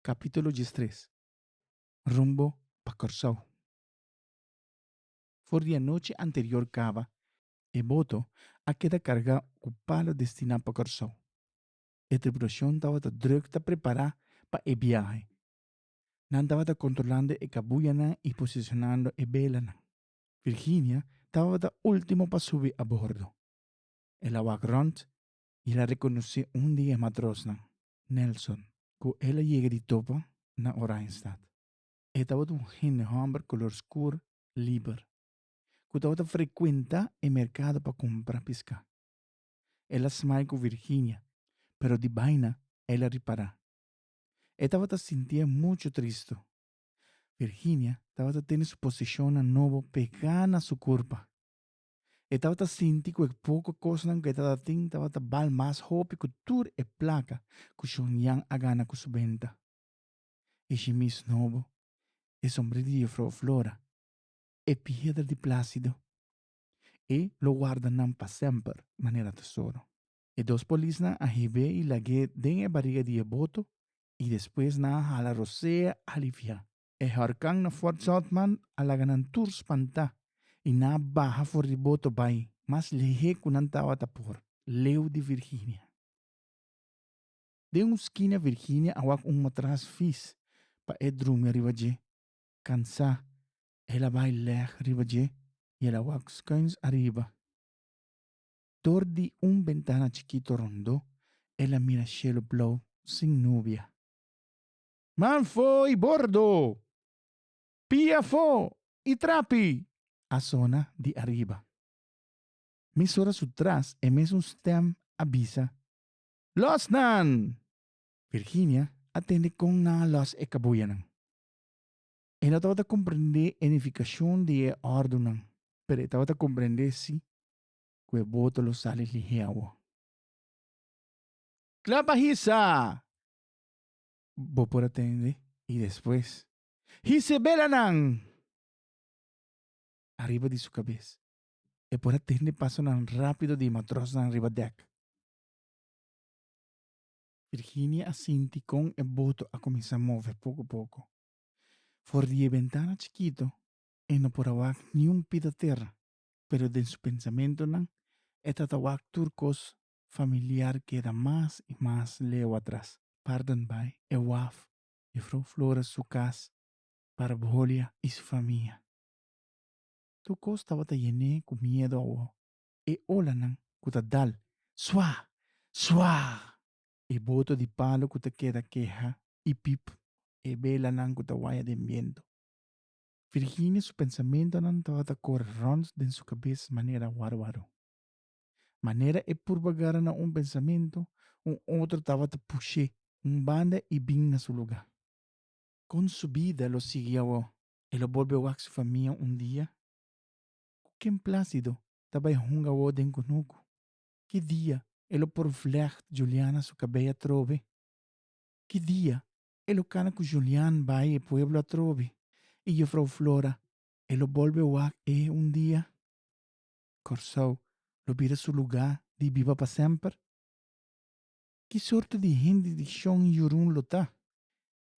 Capítulo 13. Rumbo pa Corsau. Por la noche anterior cava, e boto a queda carga ocupado destinado pa Corsau. A tripulação estava druk te preparar para o viagem. Não estava controlando e cabuyana e posicionando e belana. Virginia estava último para subir a bordo. Ela wak rond e ela reconheceu dia matrosna, Nelson, que ela chega de topa na Oranjestad. Estava un hombre color escuro, liber, que estava frequenta o mercado para comprar pesca. Ela smai com Virginia, pero de vaina ela repara. Estava te sentia muito triste. Virginia estava tendo sua posição nova pegada na sua curva. Estava te sentindo que pouca coisa que estava tendo estava te bal mais hope que tur e placa que sonham a gana com sua venta. E chimis novo, e sombrerillo fro Flora, e piedra de Plácido. E lo guardan para sempre, maneira tesouro. E dos polisna a hibe e lage den a barriga de boto e depois na hala rosea alivia. E harkang na Fort Southman alaganan tour spanta e na baja for de boto bai, mas lehe kunantawa tapor, leu de Virginia. De esquina Virginia awak matras fis pa edrum rivaje. Cansa, ela vai leg rivaje e ela wak skuins arriba. Door di ventana chiquito rondo, ella mira cielo blu sin nubia. Manfo y bordo! Piafo y trapi! A zona di arriba. Mis horas atrás, emes un stem avisa. Los nan! Virginia atende con na los e kabuyanan. E não estava a compreender a unificação de ordem, pero estava a compreender si que o boto lo sale ligeiro. Clapahisa! Vou por atender e depois. Hisebelanan! Arriba de sua cabeça. E por atender passo rápido de matros na arriba deck. Virginia assinti com e boto a começar a mover pouco a pouco. For de ventana chiquito e não por awak nenhum pida terra. Pero de su pensamento nan, e tatawak turcos familiar queda mais e mais leo atrás. Pardon by e waf. E Flora su casa. Parbolia e sua família. Tu estava te llené com medo ao. E olanan kuta dal. Swa! Swa! E boto de palo kuta queda queja. E pip. E belanan kuta waya de viento. Virginia su pensamento nan estava te correr rons de sua cabeça maneira waro. Maneira e por bagara na pensamento, outro estava te puxer banda e bem na seu lugar. Com subida lo seguia o. E lo volveu a sua família dia. Quem plácido, tabay hunga woden kunuku. Que dia, elo por vlecht Juliana su cabella trove. Que dia, elo cana ku Julian vai e pueblo a trove. E yo frau Flora, elo volve wak dia. Corsau, lo vira su lugar di viva pa sempre. Que sorte de gente de chão yurun lota.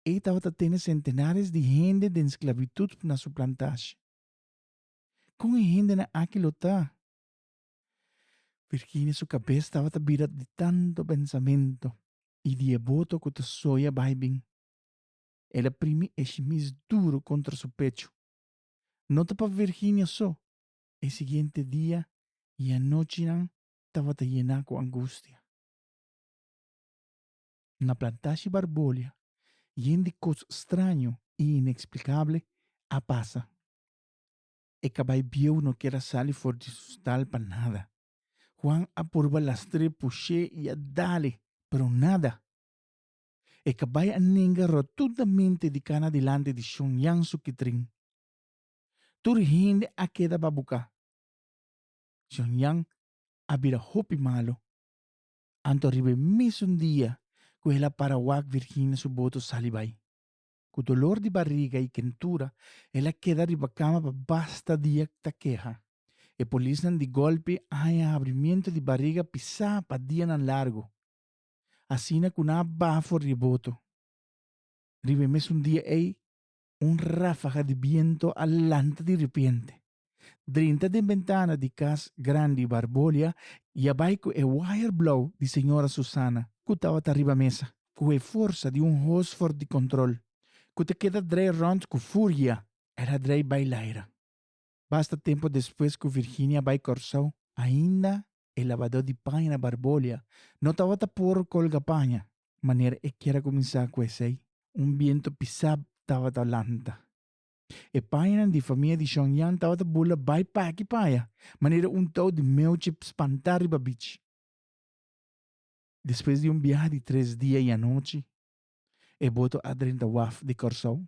E tava tendo centenares de gente de esclavitud na su plantage. Com gente na aquilota. Virginia su cabeça estava tabirada de tanto pensamento e de voto que te soia baibing. Ela primi eshimis duro contra su pecho. Nota para Virginia só. El seguinte dia e a noite estava te llena com angústia. Na plantaxe Barbolia, de coisa estranho e inexplicável a passa. E cabai viu no que era salir for de sustal para nada. Juan apurba lastre puxé e a dale, pero nada. E cabay a ninga rotundamente de cana delante de Xiong Sukitrin. Turhinde a queda babuca. Xiong abira hopi malo. Anto ribe mis un dia, que para wak Virginia su boto salibay. Con dolor de barriga y quentura, ela queda riba cama pa basta dia ta queja. E polisnan de golpe hay abrimiento de barriga pisá pa dia nan largo. Asina kuna bafo riboto. Rivemos un día ahí, un ráfaga de viento alante de repente. Drinta de ventana de casa grande barbolia e abaixo e wire blow de senhora Susana, que estava arriba a mesa, com a força de fósforo de controle, que te queda drei rond com fúria, era drei bailaira. Basta tempo depois que Virginia vai corsou, ainda el lavador de panha na barbolia, não estava por colga panha, maneira e queira começar com esse, viento pisado estava lanta. E painan di família de Pyongyang estava a bula vai pa aqui paia. Maneira tal de meu chip espantar riba beach. Depois de viagem de 3 dias e a noite, e boto a dentro waf de Corsou.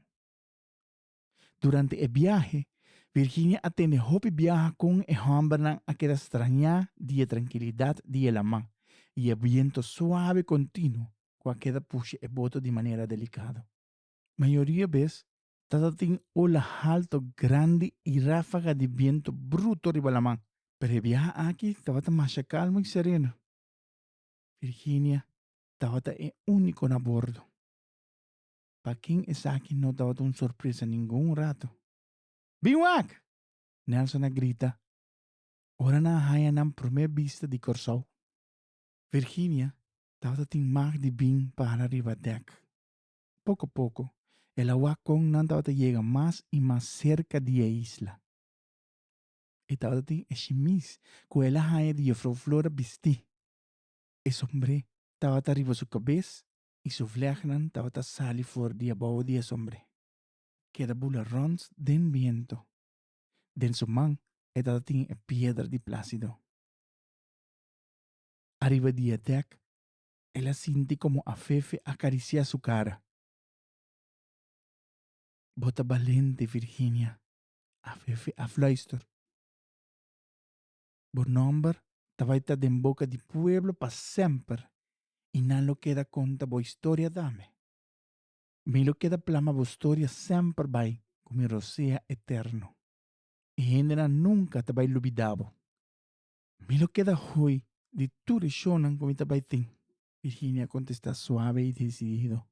Durante a viagem, Virginia atende hopi viaja com e hambernan a queda estranha de tranquilidade de la mãe e o viento suave contínuo com a queda puxa e boto de maneira delicada. Maioria vez, tata tem ola alto grande e ráfaga de viento bruto riba la mão. Pero el viaje aquí estaba más calmo y sereno. Virginia estaba único a bordo. Para quien es aquí no estaba una sorpresa ningún rato. ¡Biwak! Nelson grita. Ora na haya na primer vista de Corsou. Virginia estaba tin más de bin para arriba deck. Poco a poco, el agua con estaba llega más y más cerca de la isla. Estaba tin eshimis, que ela haya de Frau Flora vistí. Esse hombre estava arriba de sua cabeça e seu vleugelen estava sali fora de abaixo de esse hombre. Queda bula rons den viento. Den sua mão estava tinha pedra de plácido. Arriba de deck, ela senti como a Fefe acaricia sua cara. Bota valente, Virginia. A Fefe a fluister. Por nombre, estava den boca de pueblo para sempre. E não lo queda conta boa história dame. Me lo queda plama boa história sempre vai, como rosea eterno. E genera nunca te vai olvidado. Me lo queda hoy de tu reshonan como te vai ten. Virginia contesta suave y decidido.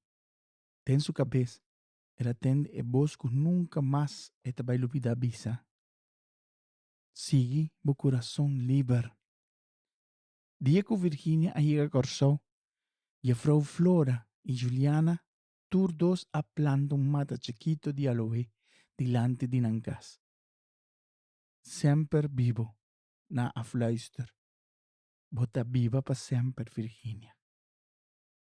Ten su cabeza. Era ten e bosco nunca más te vai olvidar visa. Sigue bo corazón libre. Diego Virginia a llega corsou y a Frau Flora y Juliana tur dos a planta un mata chiquito de aloe delante de Nancas. Sempre vivo na a fluister. Bota viva para sempre, Virginia.